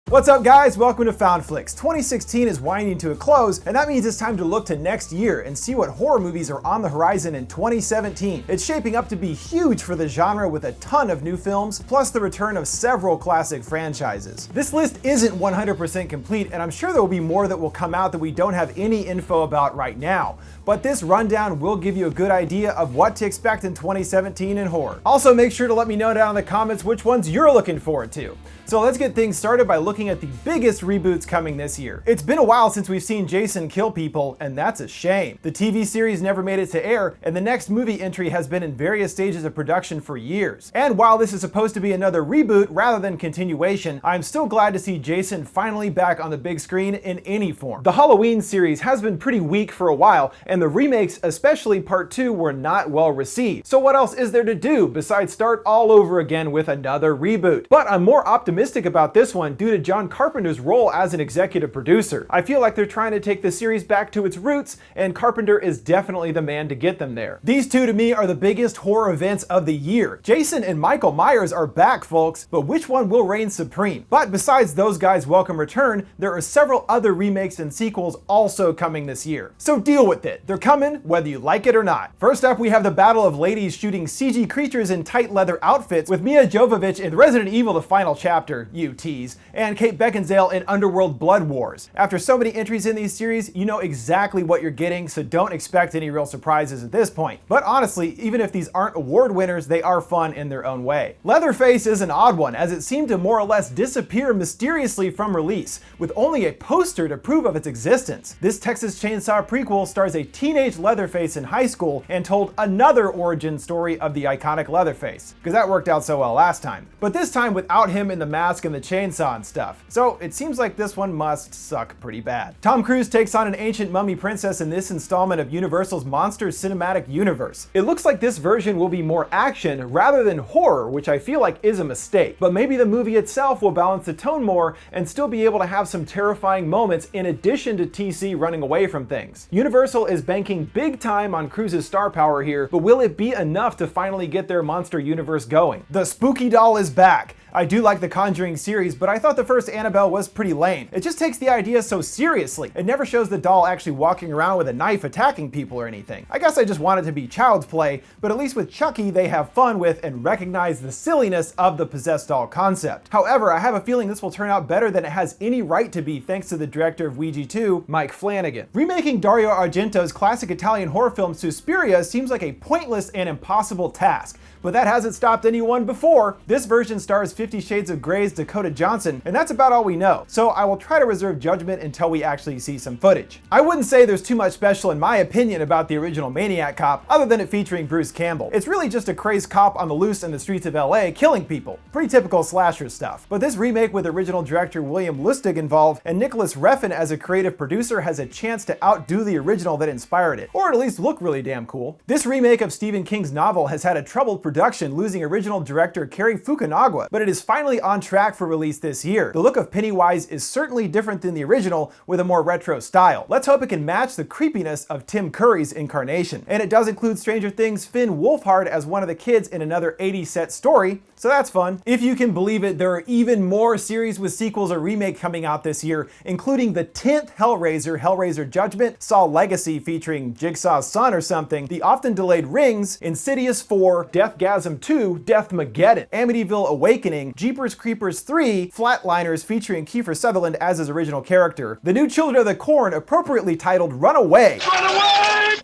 What's up guys, welcome to Found Flicks. 2016 is winding to a close, and that means it's time to look to next year and see what horror movies are on the horizon in 2017. It's shaping up to be huge for the genre with a ton of new films, plus the return of several classic franchises. This list isn't 100% complete, and I'm sure there will be more that will come out that we don't have any info about right now. But this rundown will give you a good idea of what to expect in 2017 in horror. Also, make sure to let me know down in the comments which ones you're looking forward to. So let's get things started by looking at the biggest reboots coming this year. It's been a while since we've seen Jason kill people, and that's a shame. The TV series never made it to air, and the next movie entry has been in various stages of production for years. And while this is supposed to be another reboot rather than continuation, I'm still glad to see Jason finally back on the big screen in any form. The Halloween series has been pretty weak for a while, and the remakes, especially Part 2, were not well received. So what else is there to do besides start all over again with another reboot? But I'm more optimistic about this one due to John Carpenter's role as an executive producer. I feel like they're trying to take the series back to its roots, and Carpenter is definitely the man to get them there. These two to me are the biggest horror events of the year. Jason and Michael Myers are back, folks, but which one will reign supreme? But besides those guys' welcome return, there are several other remakes and sequels also coming this year. So deal with it. They're coming whether you like it or not. First up, we have the battle of ladies shooting CG creatures in tight leather outfits with Mia Jovovich in Resident Evil: The Final Chapter, you tease, and Kate Beckinsale in Underworld Blood Wars. After so many entries in these series, you know exactly what you're getting, so don't expect any real surprises at this point. But honestly, even if these aren't award winners, they are fun in their own way. Leatherface is an odd one, as it seemed to more or less disappear mysteriously from release, with only a poster to prove of its existence. This Texas Chainsaw prequel stars a teenage Leatherface in high school and told another origin story of the iconic Leatherface, because that worked out so well last time. But this time without him in the mask and the chainsaw and stuff. So it seems like this one must suck pretty bad. Tom Cruise takes on an ancient mummy princess in this installment of Universal's Monsters Cinematic Universe. It looks like this version will be more action rather than horror, which I feel like is a mistake. But maybe the movie itself will balance the tone more and still be able to have some terrifying moments in addition to TC running away from things. Universal is banking big time on Cruise's star power here, but will it be enough to finally get their monster universe going? The spooky doll is back. I do like the Conjuring series, but I thought the first Annabelle was pretty lame. It just takes the idea so seriously. It never shows the doll actually walking around with a knife attacking people or anything. I guess I just want it to be child's play, but at least with Chucky they have fun with and recognize the silliness of the possessed doll concept. However, I have a feeling this will turn out better than it has any right to be thanks to the director of Ouija 2, Mike Flanagan. Remaking Dario Argento's classic Italian horror film Suspiria seems like a pointless and impossible task, but that hasn't stopped anyone before. This version stars 50 Shades of Grey's Dakota Johnson, and that's about all we know, so I will try to reserve judgment until we actually see some footage. I wouldn't say there's too much special in my opinion about the original Maniac cop, other than it featuring Bruce Campbell. It's really just a crazed cop on the loose in the streets of LA killing people. Pretty typical slasher stuff. But this remake with original director William Lustig involved and Nicholas Refn as a creative producer has a chance to outdo the original that inspired it, or at least look really damn cool. This remake of Stephen King's novel has had a troubled production, losing original director Cary Fukunaga, but it is finally on track for release this year. The look of Pennywise is certainly different than the original, with a more retro style. Let's hope it can match the creepiness of Tim Curry's incarnation. And it does include Stranger Things' Finn Wolfhard as one of the kids in another 80s set story, so that's fun. If you can believe it, there are even more series with sequels or remake coming out this year, including the 10th Hellraiser, Hellraiser Judgment, Saw Legacy featuring Jigsaw's son or something, the often delayed Rings, Insidious 4, Deathgasm 2, Deathmageddon, Amityville Awakening, Jeepers Creepers 3, Flatliners featuring Kiefer Sutherland as his original character, the new Children of the Corn appropriately titled Runaway,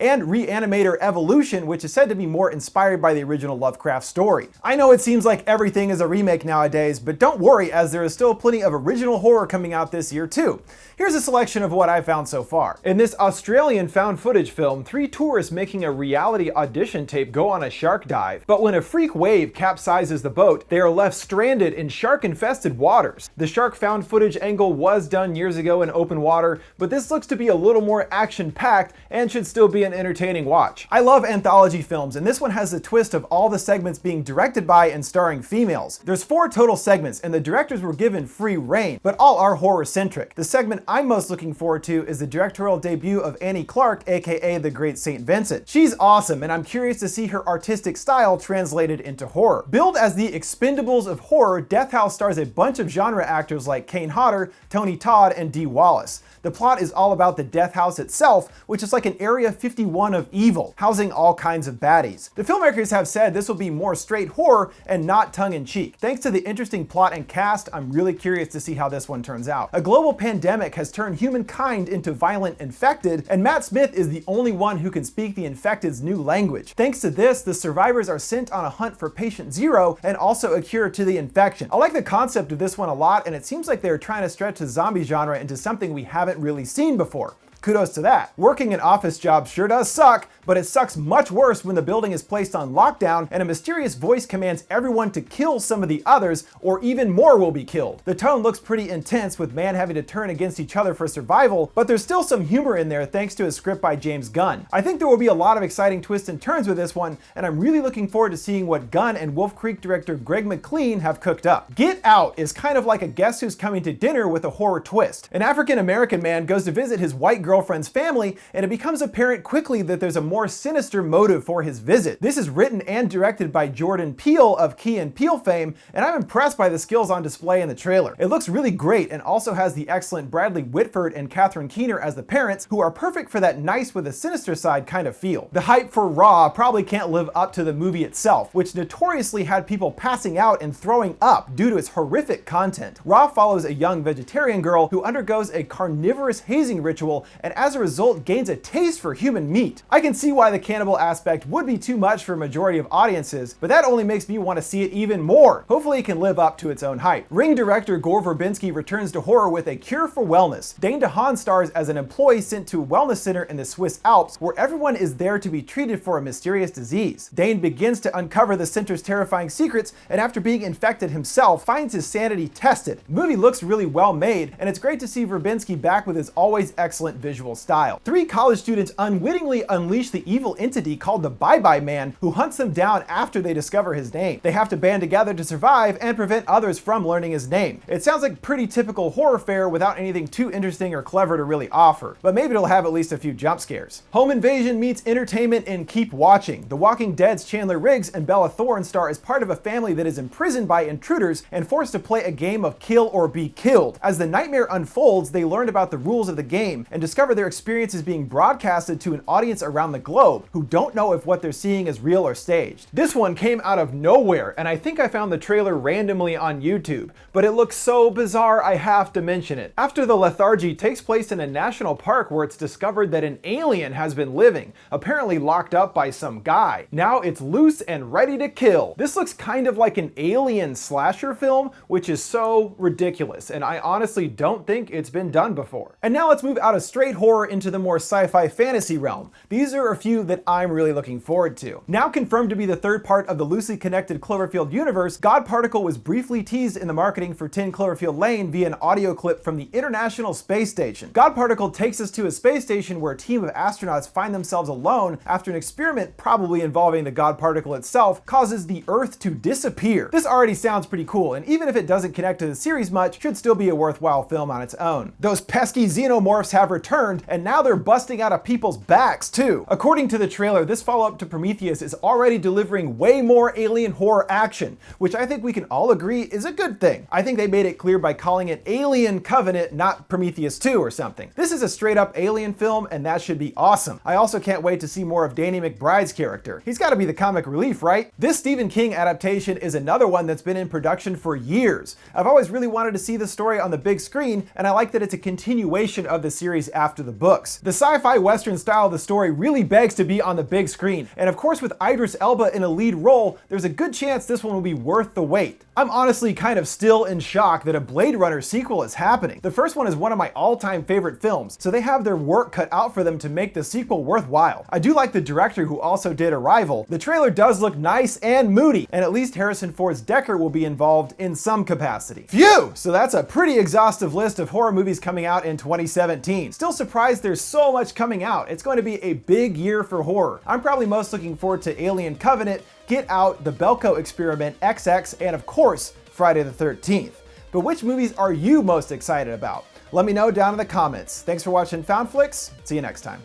and Reanimator Evolution, which is said to be more inspired by the original Lovecraft story. I know it seems like everything is a remake nowadays, but don't worry, as there is still plenty of original horror coming out this year too. Here's a selection of what I've found so far. In this Australian found footage film, 3 tourists making a reality audition tape go on a shark dive, but when a freak wave capsizes the boat, they are left stranded in shark-infested waters. The shark found footage angle was done years ago in open water, but this looks to be a little more action-packed and should still be really an entertaining watch. I love anthology films, and this one has the twist of all the segments being directed by and starring females. There's 4 total segments, and the directors were given free reign, but all are horror-centric. The segment I'm most looking forward to is the directorial debut of Annie Clark, aka the Great St. Vincent. She's awesome, and I'm curious to see her artistic style translated into horror. Billed as the Expendables of horror, Death House stars a bunch of genre actors like Kane Hodder, Tony Todd, and Dee Wallace. The plot is all about the Death House itself, which is like an Area 51 of evil, housing all kinds of baddies. The filmmakers have said this will be more straight horror and not tongue-in-cheek. Thanks to the interesting plot and cast, I'm really curious to see how this one turns out. A global pandemic has turned humankind into violent infected, and Matt Smith is the only one who can speak the infected's new language. Thanks to this, the survivors are sent on a hunt for patient zero and also a cure to the infection. I like the concept of this one a lot, and it seems like they're trying to stretch the zombie genre into something we haven't really seen before. Kudos to that. Working an office job sure does suck, but it sucks much worse when the building is placed on lockdown and a mysterious voice commands everyone to kill some of the others, or even more will be killed. The tone looks pretty intense, with man having to turn against each other for survival, but there's still some humor in there thanks to a script by James Gunn. I think there will be a lot of exciting twists and turns with this one, and I'm really looking forward to seeing what Gunn and Wolf Creek director Greg McLean have cooked up. Get Out is kind of like a Guess Who's Coming to Dinner with a horror twist. An African-American man goes to visit his white girlfriend's family, and it becomes apparent quickly that there's a more sinister motive for his visit. This is written and directed by Jordan Peele of Key and Peele fame, and I'm impressed by the skills on display in the trailer. It looks really great and also has the excellent Bradley Whitford and Catherine Keener as the parents, who are perfect for that nice with a sinister side kind of feel. The hype for Raw probably can't live up to the movie itself, which notoriously had people passing out and throwing up due to its horrific content. Raw follows a young vegetarian girl who undergoes a carnivorous hazing ritual and as a result gains a taste for human meat. I can see why the cannibal aspect would be too much for a majority of audiences, but that only makes me want to see it even more. Hopefully it can live up to its own hype. Ring director Gore Verbinski returns to horror with A Cure for Wellness. Dane DeHaan stars as an employee sent to a wellness center in the Swiss Alps where everyone is there to be treated for a mysterious disease. Dane begins to uncover the center's terrifying secrets, and after being infected himself, finds his sanity tested. The movie looks really well made, and it's great to see Verbinski back with his always excellent visual style. 3 college students unwittingly unleash the evil entity called the Bye-Bye Man, who hunts them down after they discover his name. They have to band together to survive and prevent others from learning his name. It sounds like pretty typical horror fare without anything too interesting or clever to really offer, but maybe it'll have at least a few jump scares. Home invasion meets entertainment in Keep Watching. The Walking Dead's Chandler Riggs and Bella Thorne star as part of a family that is imprisoned by intruders and forced to play a game of kill or be killed. As the nightmare unfolds, they learn about the rules of the game and discover their experience is being broadcasted to an audience around the globe who don't know if what they're seeing is real or staged. This one came out of nowhere, and I think I found the trailer randomly on YouTube, but it looks so bizarre I have to mention it. After the Lethargy takes place in a national park where it's discovered that an alien has been living, apparently locked up by some guy. Now it's loose and ready to kill. This looks kind of like an alien slasher film, which is so ridiculous, and I honestly don't think it's been done before. And now let's move out of straight horror into the more sci-fi fantasy realm. These are a few that I'm really looking forward to. Now confirmed to be the third part of the loosely connected Cloverfield universe, God Particle was briefly teased in the marketing for 10 Cloverfield Lane via an audio clip from the International Space Station. God Particle takes us to a space station where a team of astronauts find themselves alone after an experiment, probably involving the God Particle itself, causes the Earth to disappear. This already sounds pretty cool, and even if it doesn't connect to the series much, should still be a worthwhile film on its own. Those pesky xenomorphs have returned, and now they're busting out of people's backs too. According to the trailer, this follow-up to Prometheus is already delivering way more alien horror action, which I think we can all agree is a good thing. I think they made it clear by calling it Alien Covenant, not Prometheus 2 or something. This is a straight up alien film, and that should be awesome. I also can't wait to see more of Danny McBride's character. He's got to be the comic relief, right? This Stephen King adaptation is another one that's been in production for years. I've always really wanted to see the story on the big screen, and I like that it's a continuation of the series after the books. The sci-fi western style of the story really begs to be on the big screen, and of course with Idris Elba in a lead role, there's a good chance this one will be worth the wait. I'm honestly kind of still in shock that a Blade Runner sequel is happening. The first one is one of my all-time favorite films, so they have their work cut out for them to make the sequel worthwhile. I do like the director who also did Arrival. The trailer does look nice and moody, and at least Harrison Ford's Deckard will be involved in some capacity. Phew! So that's a pretty exhaustive list of horror movies coming out in 2017. Still surprised there's so much coming out. It's going to be a big year for horror. I'm probably most looking forward to Alien Covenant, Get Out, The Belko Experiment, XX, and of course, Friday the 13th. But which movies are you most excited about? Let me know down in the comments. Thanks for watching Found Flicks. See you next time.